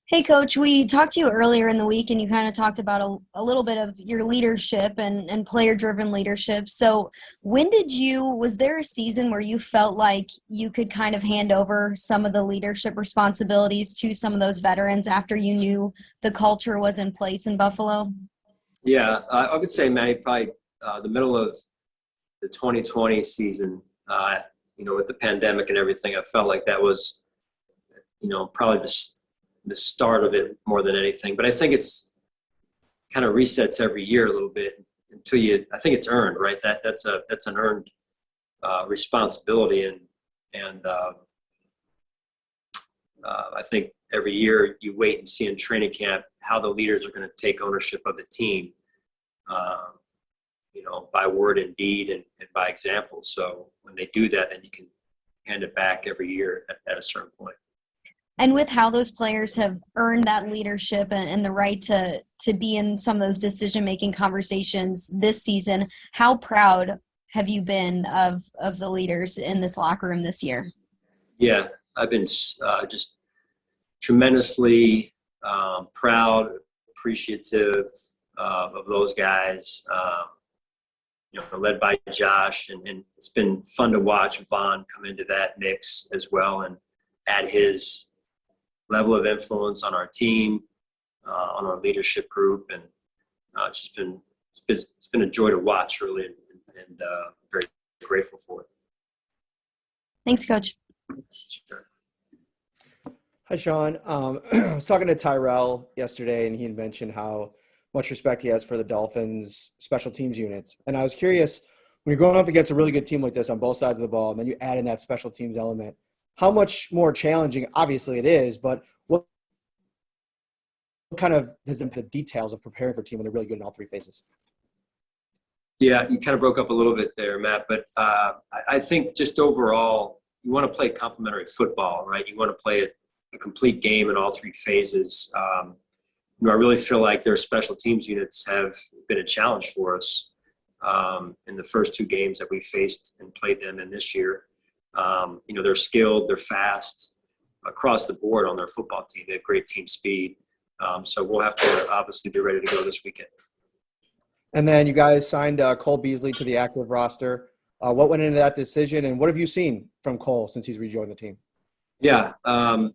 Hey, Coach, we talked to you earlier in the week and you kind of talked about a little bit of your leadership and player-driven leadership. So was there a season where you felt like you could kind of hand over some of the leadership responsibilities to some of those veterans after you knew the culture was in place in Buffalo? Yeah, I would say, Manny, probably the middle of the 2020 season, with the pandemic and everything, I felt like that was, probably the start of it more than anything. But I think it's kind of resets every year a little bit I think it's earned, right? That's an earned responsibility. And I think every year you wait and see in training camp how the leaders are going to take ownership of the team, uh, by word and deed and by example. So when they do that, then you can hand it back every year at a certain point. And with how those players have earned that leadership and the right to be in some of those decision-making conversations this season, how proud have you been of the leaders in this locker room this year? Yeah, I've been just tremendously proud, appreciative of those guys. Led by Josh, and it's been fun to watch Vaughn come into that mix as well and add his level of influence on our team, on our leadership group, and it's been a joy to watch, really, and very grateful for it. Thanks, Coach. Sure. Hi, Sean. I was talking to Tyrell yesterday, and he had mentioned how much respect he has for the Dolphins' special teams units. And I was curious, when you're going up against a really good team like this on both sides of the ball, and then you add in that special teams element, how much more challenging, obviously it is, but what kind of has been the details of preparing for a team when they're really good in all three phases? Yeah, you kind of broke up a little bit there, Matt, but I think just overall, you want to play complementary football, right? You want to play a complete game in all three phases. I really feel like their special teams units have been a challenge for us in the first two games that we faced and played them in this year. They're skilled, they're fast across the board on their football team. They have great team speed. So we'll have to obviously be ready to go this weekend. And then you guys signed Cole Beasley to the active roster. What went into that decision, and what have you seen from Cole since he's rejoined the team? Yeah,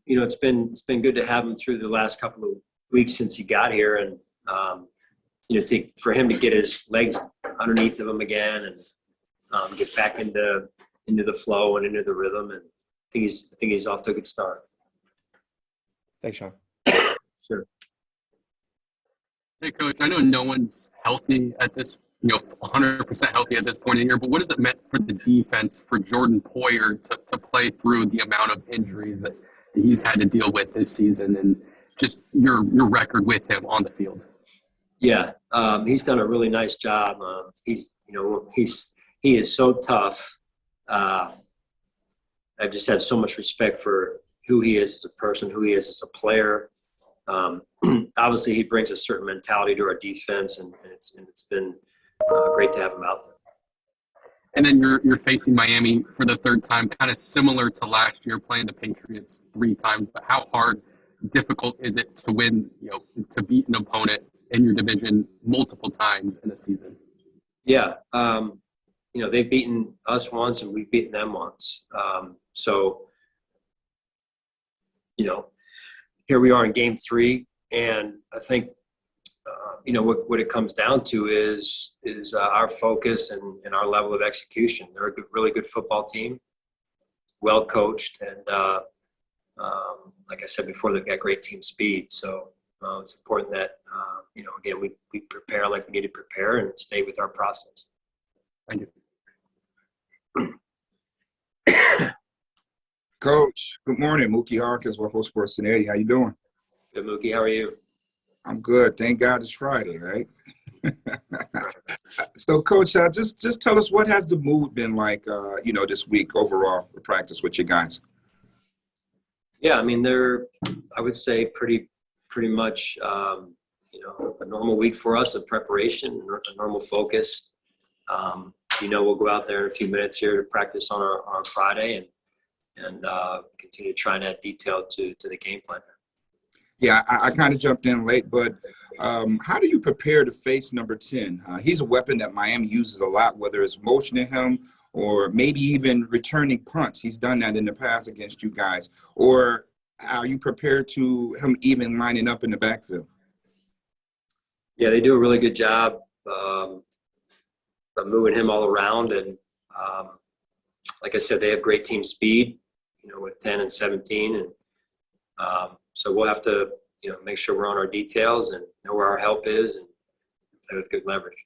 it's been good to have him through the last couple of weeks since he got here, and for him to get his legs underneath of him again and get back into the flow and into the rhythm, and I think he's off to a good start. Thanks, Sean. Sure. Hey, Coach, I know no one's healthy at this, 100% healthy at this point in the year, but what has it meant for the defense for Jordan Poyer to play through the amount of injuries that he's had to deal with this season, and just your record with him on the field? Yeah, he's done a really nice job. He is so tough. I just have so much respect for who he is as a person, who he is as a player. Obviously, he brings a certain mentality to our defense, and it's been great to have him out there. And then you're facing Miami for the third time, kind of similar to last year, playing the Patriots three times. But how difficult is it to win, to beat an opponent in your division multiple times in a season? Yeah, they've beaten us once, and we've beaten them once. Here we are in game three, and I think, what it comes down to is our focus and our level of execution. They're a really good football team, well coached, and like I said before, they've got great team speed. So it's important that, again, we prepare like we need to prepare and stay with our process. Thank you. Coach, good morning. Mookie Harkins, Waffle Sports Cincinnati. How you doing? Good, Mookie. How are you? I'm good. Thank God it's Friday, right? So, Coach, just tell us, what has the mood been like, this week overall, the practice with you guys? Yeah, I mean, they're, I would say, pretty much, a normal week for us of preparation, a normal focus. We'll go out there in a few minutes here to practice on Friday and continue to try and add detail to the game plan. Yeah, I kind of jumped in late, but how do you prepare to face number 10? He's a weapon that Miami uses a lot, whether it's motioning him or maybe even returning punts. He's done that in the past against you guys. Or are you prepared to him even lining up in the backfield? Yeah, they do a really good job of moving him all around. And like I said, they have great team speed, with 10 and 17. And so we'll have to, make sure we're on our details and know where our help is and play with good leverage.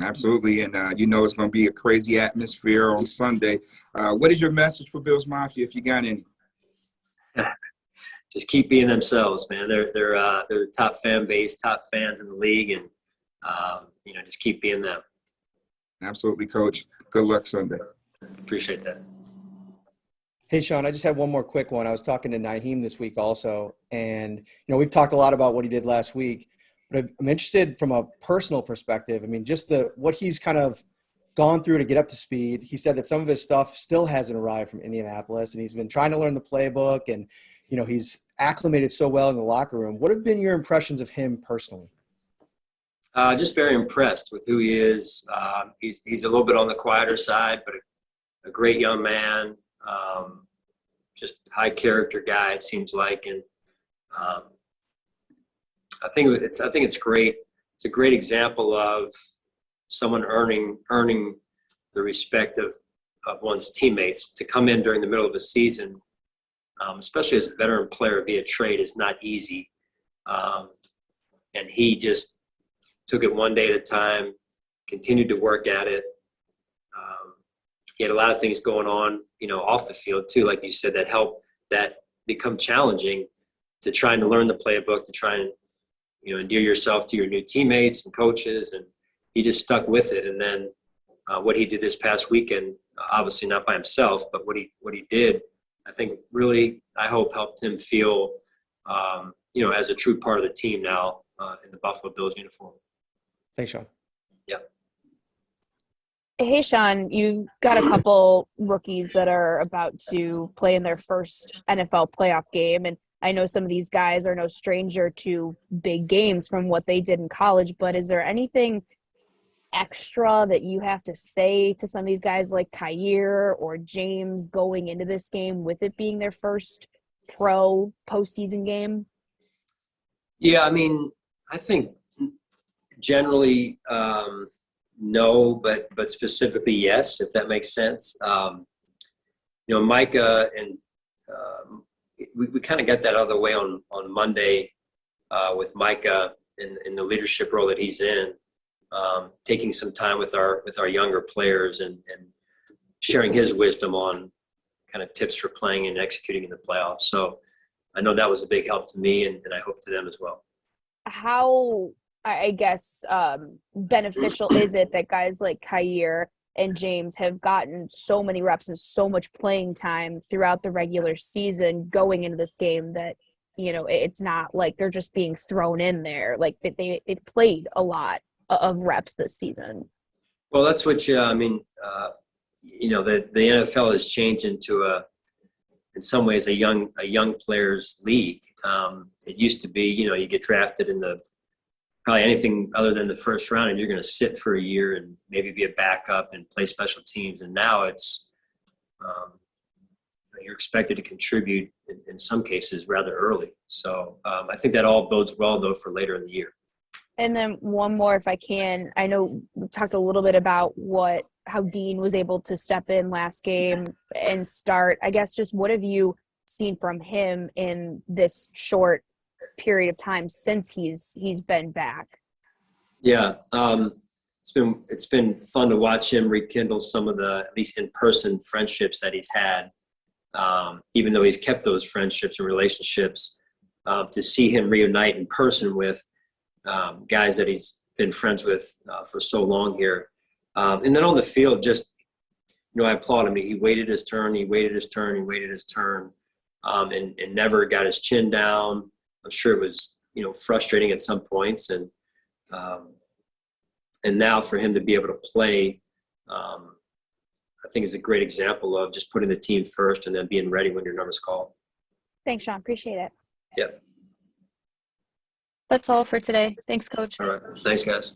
Absolutely. And, it's going to be a crazy atmosphere on Sunday. What is your message for Bills Mafia, if you got any? Just keep being themselves, man. They're the top fan base, top fans in the league, and just keep being them. Absolutely, Coach. Good luck Sunday. Appreciate that. Hey, Sean, I just had one more quick one. I was talking to Naheem this week also, and, we've talked a lot about what he did last week, but I'm interested from a personal perspective. I mean, just what he's kind of gone through to get up to speed. He said that some of his stuff still hasn't arrived from Indianapolis, and he's been trying to learn the playbook, and, he's acclimated so well in the locker room. What have been your impressions of him personally? Just very impressed with who he is. He's a little bit on the quieter side, but a great young man. Just high character guy, it seems like, and I think it's great. It's a great example of someone earning the respect of one's teammates. To come in during the middle of a season, especially as a veteran player via trade, is not easy. And he just took it one day at a time, continued to work at it. He had a lot of things going on, off the field too, like you said, that become challenging to trying to learn the playbook, to try and, endear yourself to your new teammates and coaches. And he just stuck with it. And then what he did this past weekend, obviously not by himself, but what he did, I think really, I hope, helped him feel, as a true part of the team now in the Buffalo Bills uniform. Thanks, Sean. Yeah. Hey, Sean, you've got a couple rookies that are about to play in their first NFL playoff game. And I know some of these guys are no stranger to big games from what they did in college, but is there anything extra that you have to say to some of these guys like Kyer or James going into this game with it being their first pro postseason game? Yeah, I mean, I think generally no, but specifically yes, if that makes sense. Micah and we kind of got that out of the way on Monday with Micah in the leadership role that he's in, taking some time with our younger players and sharing his wisdom on kind of tips for playing and executing in the playoffs. So I know that was a big help to me, and I hope to them as well. How, I guess, beneficial is it that guys like Kyer and James have gotten so many reps and so much playing time throughout the regular season going into this game that, it's not like they're just being thrown in there. Like they played a lot of reps this season. Well, that's what the NFL has changed into in some ways a young players league. It used to be, you get drafted in probably anything other than the first round, and you're going to sit for a year and maybe be a backup and play special teams. And now it's you're expected to contribute in some cases rather early. So I think that all bodes well, though, for later in the year. And then one more, if I can. I know we talked a little bit about how Dean was able to step in last game and start. I guess just what have you seen from him in this short period of time since he's been back? Yeah, it's been fun to watch him rekindle some of the, at least in-person friendships that he's had. Even though he's kept those friendships and relationships, to see him reunite in person with guys that he's been friends with for so long here. And then on the field, just, I applaud him. He waited his turn, and never got his chin down. I'm sure it was, frustrating at some points. And now for him to be able to play, I think is a great example of just putting the team first and then being ready when your number's called. Thanks, Sean. Appreciate it. Yep. That's all for today. Thanks, Coach. All right. Thanks, guys.